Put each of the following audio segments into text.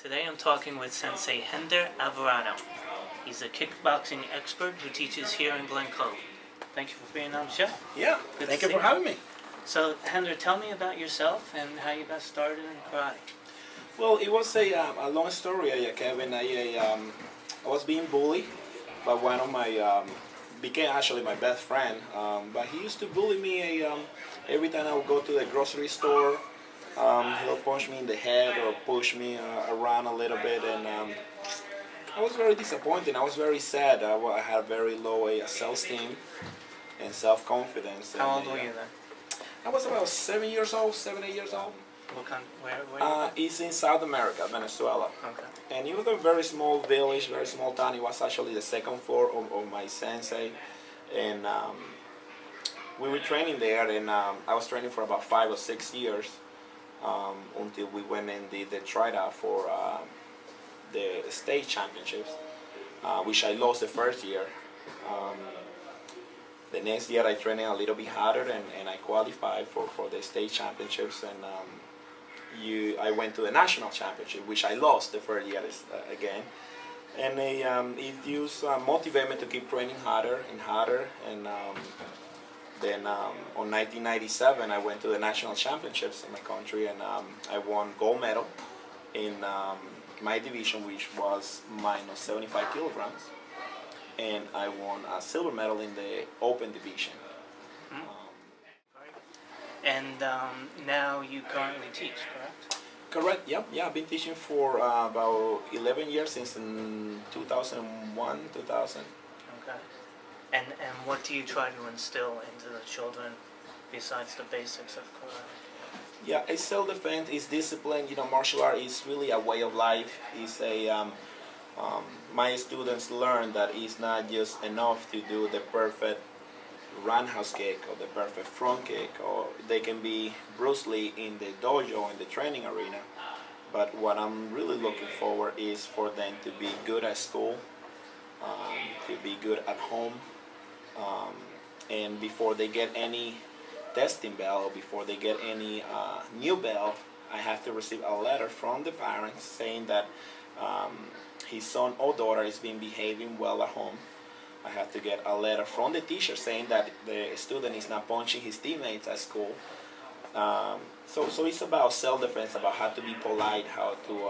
Today I'm talking with Sensei Hender Alvarado. He's a kickboxing expert who teaches here in Glen Cove. Thank you for being on the show. Yeah, thank you for having me. So, Hender, tell me about yourself and how you got started in karate. Well, it was a long story, Kevin. I was being bullied by one of my, became actually my best friend, but he used to bully me every time I would go to the grocery store. He'll punch me in the head or push me around a little bit, and I was very disappointed. I was very sad. I had very low self-esteem and self-confidence. How old were you then? I was about 7 years old, 7, 8 years old. What kind? Where? It's in South America, Venezuela. Okay. And it was a very small village, very small town. It was actually the second floor of my sensei. And we were training there, and I was training for about 5 or 6 years until we went and did the tryout for the state championships, which I lost the first year. The next year I trained a little bit harder, and I qualified for the state championships, and I went to the national championship, which I lost the first year again. And it used motivated me to keep training harder and harder. And then on 1997 I went to the national championships in my country, and I won gold medal in my division, which was minus 75 kilograms. And I won a silver medal in the open division. And now you currently teach, correct? Correct, yep. Yeah, I've been teaching for about 11 years, since 2001, 2000. Okay. And what do you try to instill into the children besides the basics of karate? Yeah, it's self-defense, it's discipline. You know, martial art is really a way of life. It's a my students learn that it's not just enough to do the perfect roundhouse kick or the perfect front kick, or they can be Bruce Lee in the dojo, in the training arena. But what I'm really looking forward is for them to be good at school, to be good at home, and before they get any testing bell or before they get any new bell, I have to receive a letter from the parents saying that his son or daughter is being behaving well at home. I have to get a letter from the teacher saying that the student is not punching his teammates at school. So it's about self-defense, about how to be polite, how to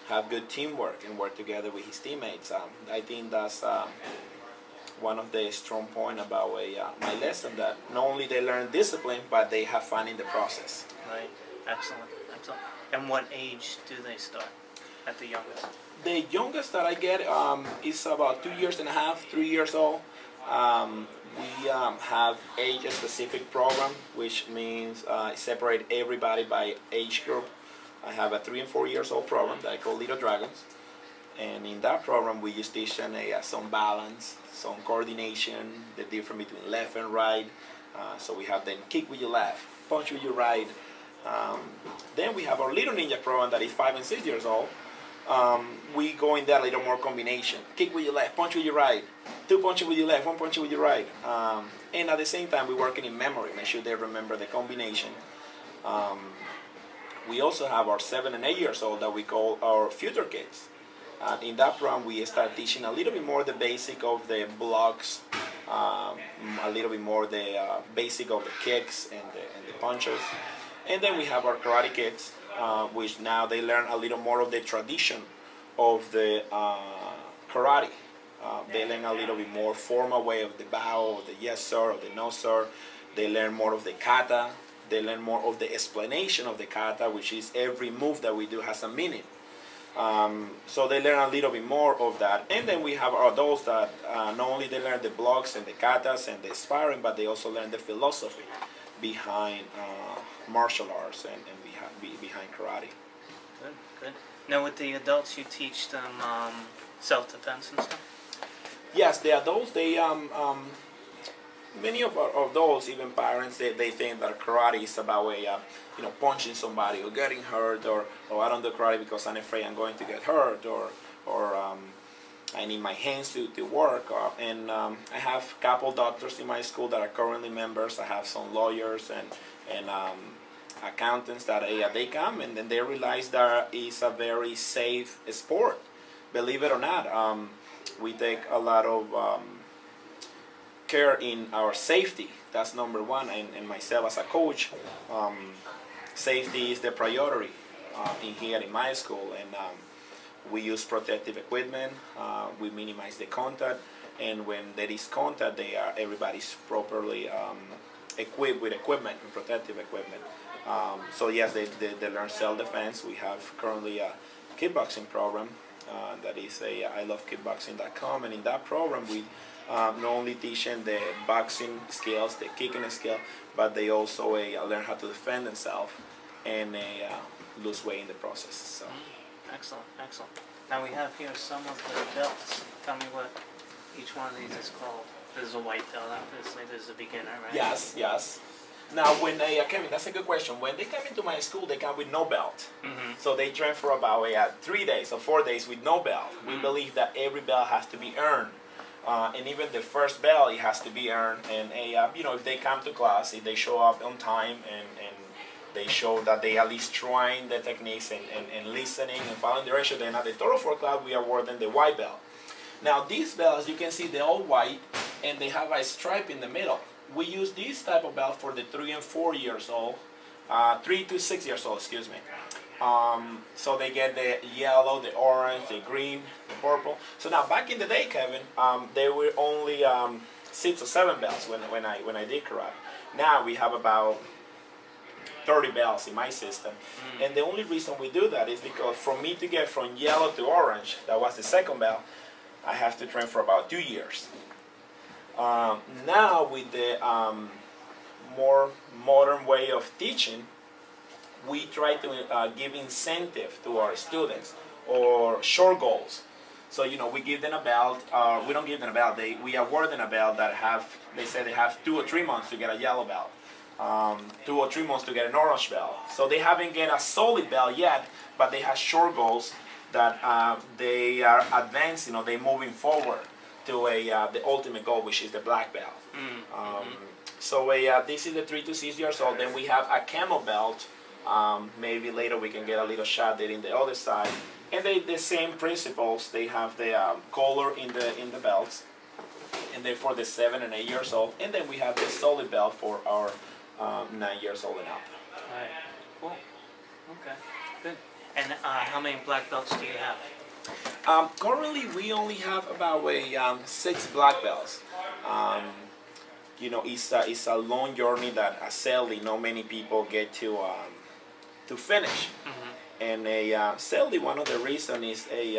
have good teamwork and work together with his teammates. I think that's one of the strong points about my lesson, that not only they learn discipline, but they have fun in the process. Right. Excellent. Excellent. And what age do they start at the youngest? The youngest that I get is about 2 years and a half, 3 years old. We have age-specific program, which means separate everybody by age group. I have a 3 and 4 years old program that I call Little Dragons. And in that program, we just teach them some balance, some coordination, the difference between left and right. So we have them kick with your left, punch with your right. Then we have our Little Ninja program that is 5 and 6 years old. We go in there a little more combination. Kick with your left, punch with your right, 2 punches with your left, 1 punch with your right. And at the same time, we're working in memory, make sure they remember the combination. We also have our 7 and 8 years old that we call our future kids. In that program, we start teaching a little bit more the basic of the blocks, a little bit more the basic of the kicks and the punches. And then we have our karate kids, which now they learn a little more of the tradition of the karate. They learn a little bit more formal way of the bow, or the yes sir, or the no sir. They learn more of the kata. They learn more of the explanation of the kata, which is every move that we do has a meaning. So they learn a little bit more of that. And then we have our adults that not only they learn the blocks and the katas and the sparring, but they also learn the philosophy behind martial arts and behind karate. Good, good. Now with the adults, you teach them self-defense and stuff? Yes, the adults, they many of our adults, even parents, they think that karate is about punching somebody or getting hurt, or I don't do karate because I'm afraid I'm going to get hurt, or I need my hands to work. And I have a couple doctors in my school that are currently members. I have some lawyers and accountants that they come and then they realize that it's a very safe sport. Believe it or not, we take a lot of care in our safety. That's number one. And myself as a coach, safety is the priority in here in my school. And we use protective equipment. We minimize the contact. And when there is contact, everybody's properly equipped with equipment and protective equipment. So yes, they learn self-defense. We have currently a kickboxing program that is ilovekickboxing.com, and in that program we not only teaching the boxing skills, the kicking skill, but they also learn how to defend themselves and lose weight in the process. So. Excellent, excellent. Now we have here some of the belts. Tell me what each one of these is called. This is a white belt, obviously. This is a beginner, right? Yes, yes. Now, when Kevin, that's a good question. When they come into my school, they come with no belt. Mm-hmm. So they train for about 3 days or 4 days with no belt. Mm-hmm. We believe that every belt has to be earned. And even the first belt, it has to be earned. And if they come to class, if they show up on time and they show that they at least trying the techniques and listening and following direction, then at the total for class, we award them the white belt. Now, these belts, you can see they're all white and they have a stripe in the middle. We use this type of belt for the 3 and 4 years old, 3 to 6 years old, excuse me. So they get the yellow, the orange, the green, the purple. So now, back in the day, Kevin, there were only 6 or 7 belts when I did karate. Now we have about 30 belts in my system. And the only reason we do that is because for me to get from yellow to orange, that was the second belt, I have to train for about 2 years. Now with the more modern way of teaching, we try to give incentive to our students or short goals. So we give them a belt. We don't give them a belt. We award them a belt that they say they have 2 or 3 months to get a yellow belt, 2 or 3 months to get an orange belt. So they haven't get a solid belt yet, but they have short goals that they are advancing. They're moving forward to the ultimate goal, which is the black belt. So this is the 3 to 6 years old. Then we have a camel belt. Maybe later we can get a little shot there in the other side. And the same principles. They have the color in the belts. And then for the 7 and 8 years old. And then we have the solid belt for our 9 years old and up. All right. Cool. Okay. Good. And how many black belts do you have? Currently, we only have about 6 black belts. It's a long journey that sadly not many people get to finish. Mm-hmm. And sadly, one of the reasons is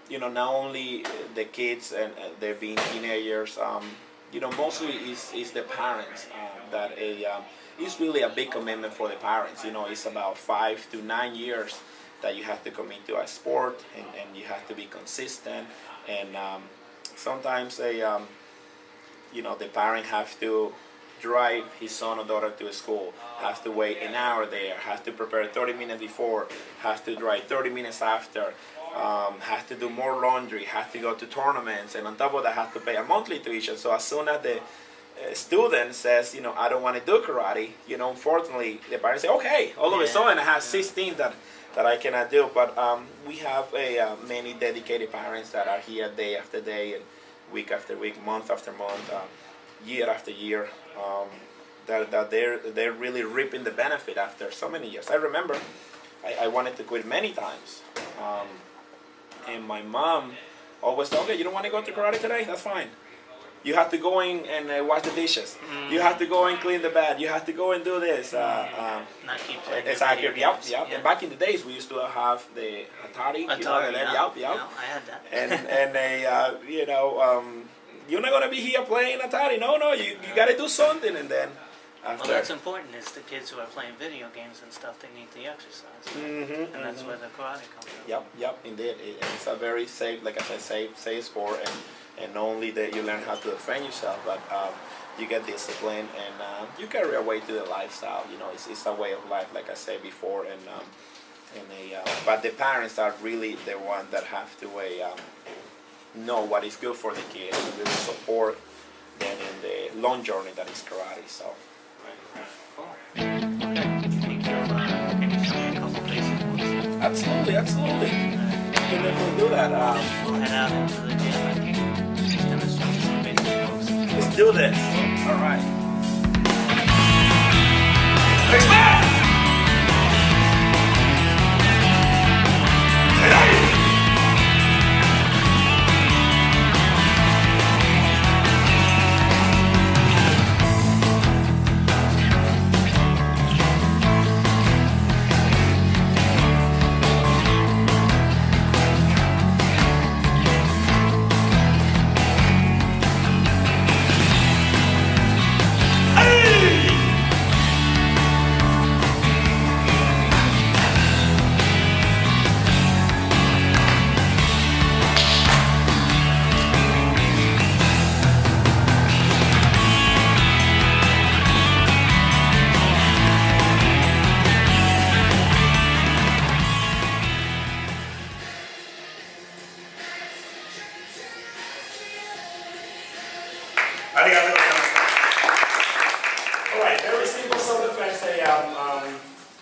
not only the kids and they're being teenagers. Mostly is the parents that it's really a big commitment for the parents. It's about 5 to 9 years that you have to commit to a sport, and you have to be consistent. And sometimes the parent have to drive his son or daughter to school, have to wait an hour there, have to prepare 30 minutes before, have to drive 30 minutes after, have to do more laundry, have to go to tournaments, and on top of that have to pay a monthly tuition. So as soon as the student says, I don't want to do karate, unfortunately the parents say, okay, all of a sudden I have 16 that I cannot do. But we have many dedicated parents that are here day after day and week after week, month after month, year after year, that they're really reaping the benefit after so many years. I remember I wanted to quit many times, and my mom always told me, okay, you don't want to go to karate today? That's fine. You have to go in and wash the dishes. You have to go and clean the bed. You have to go and do this. Not keep playing. Exactly. Yep. And back in the days, we used to have the Atari. Yep. I had that. And you're not gonna be here playing Atari. No. You got to do something. And then after. Well, that's important. Is the kids who are playing video games and stuff, they need the exercise. Mm-hmm, and that's where the karate comes from. Yep. Indeed. It's a very safe, like I said, safe sport. And not only that you learn how to defend yourself, but you get discipline and you carry away to the lifestyle. It's a way of life, like I said before. But the parents are really the one that have to know what is good for the kid and really support them in the long journey that is karate. So. Cool. Okay. Absolutely, absolutely. You can definitely do that. We'll head out into the gym and just demonstrate some basic moves. Let's do this. All right. Alright, very simple self-defense. Hey,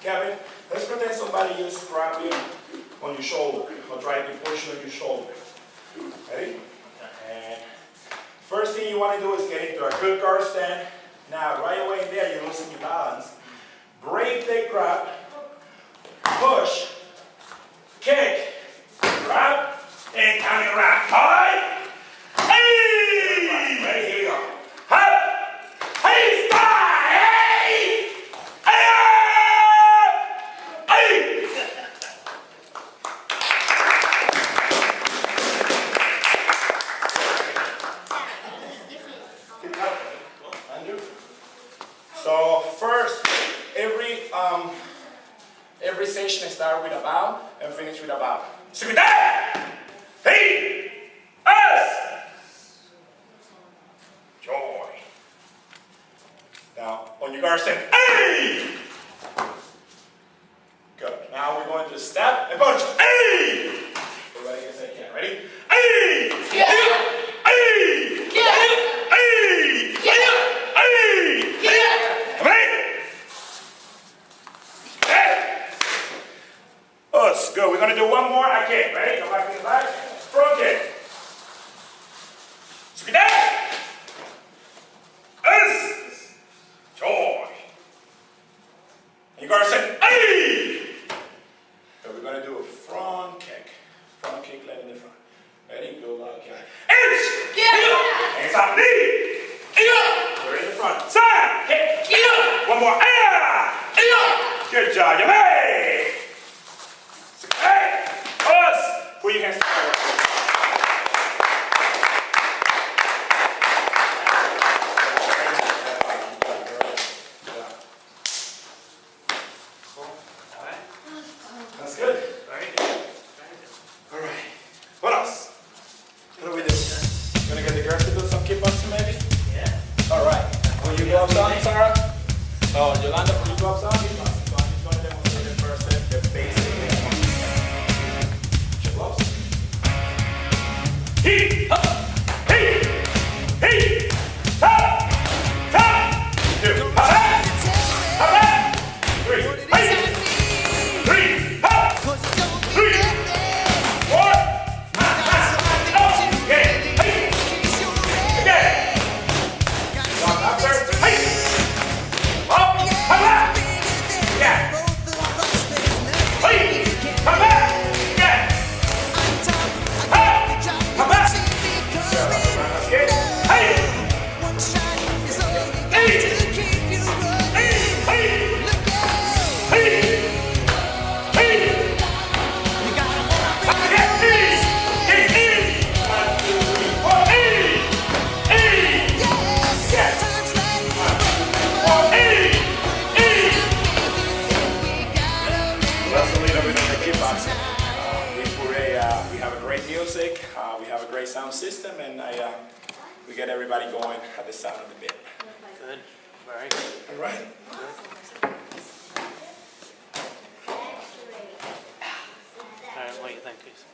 Kevin, let's pretend somebody just grabbed you on your shoulder or tried to push you on your shoulder. Ready? And first thing you want to do is get into a good guard stand. Now, right away there, you're losing your balance. Break the grab, push, kick, grab, and counting grab. Alright? Hey! Ready? Here we go. Hey, stop! Hey! Hey! Hey! So first, every session start with a bow and finish with a bow. Hey! Us! Joy. Now, on your guard stand, hey! Good. Now we're going to step and punch. Hey! Everybody gets that can. Ready? Hey! Yeah! Hey! Yeah! Hey! Yeah! Hey! Yeah! Come on! Hey! Us. Good. We're going to do one more. I kick. Ready? Come back to the back. Front kick. Look at that! Us! Joy! You gotta say, hey! So we're gonna do a front kick. Front kick, leg in the front. Ready? Go loud, kick. Inch! Yeah! Hands up, knee! Yeah! We're in the front. Side! Kick! Yeah! One more. Yeah! Good job, you made! Hey! Us! Put your hands together. That's good. Very good. All right. What else? What do we do? Gonna get the girls to do some kickboxing maybe? Yeah. All right. Put your gloves on, Sarah. Oh, Yolanda, put your gloves on. So I'm just going to demonstrate the first step, the basic kickboxing. Put your gloves. Hee! Up! Hee! Hee! Top! Top! Two! Up! Back! Up! Back! Three! Hey! Three! Up! Three! Four! Okay! Hey! Again! Down after. Hey! Up! Come back! Again! Hey! Come back! Again! Up! Come back! Okay. Hey! Hey! Hey! Hey! We have a great music, we have a great sound system, and we get everybody going at the sound of the beat. Good. Very good. All right. All right, what do you think, Casey?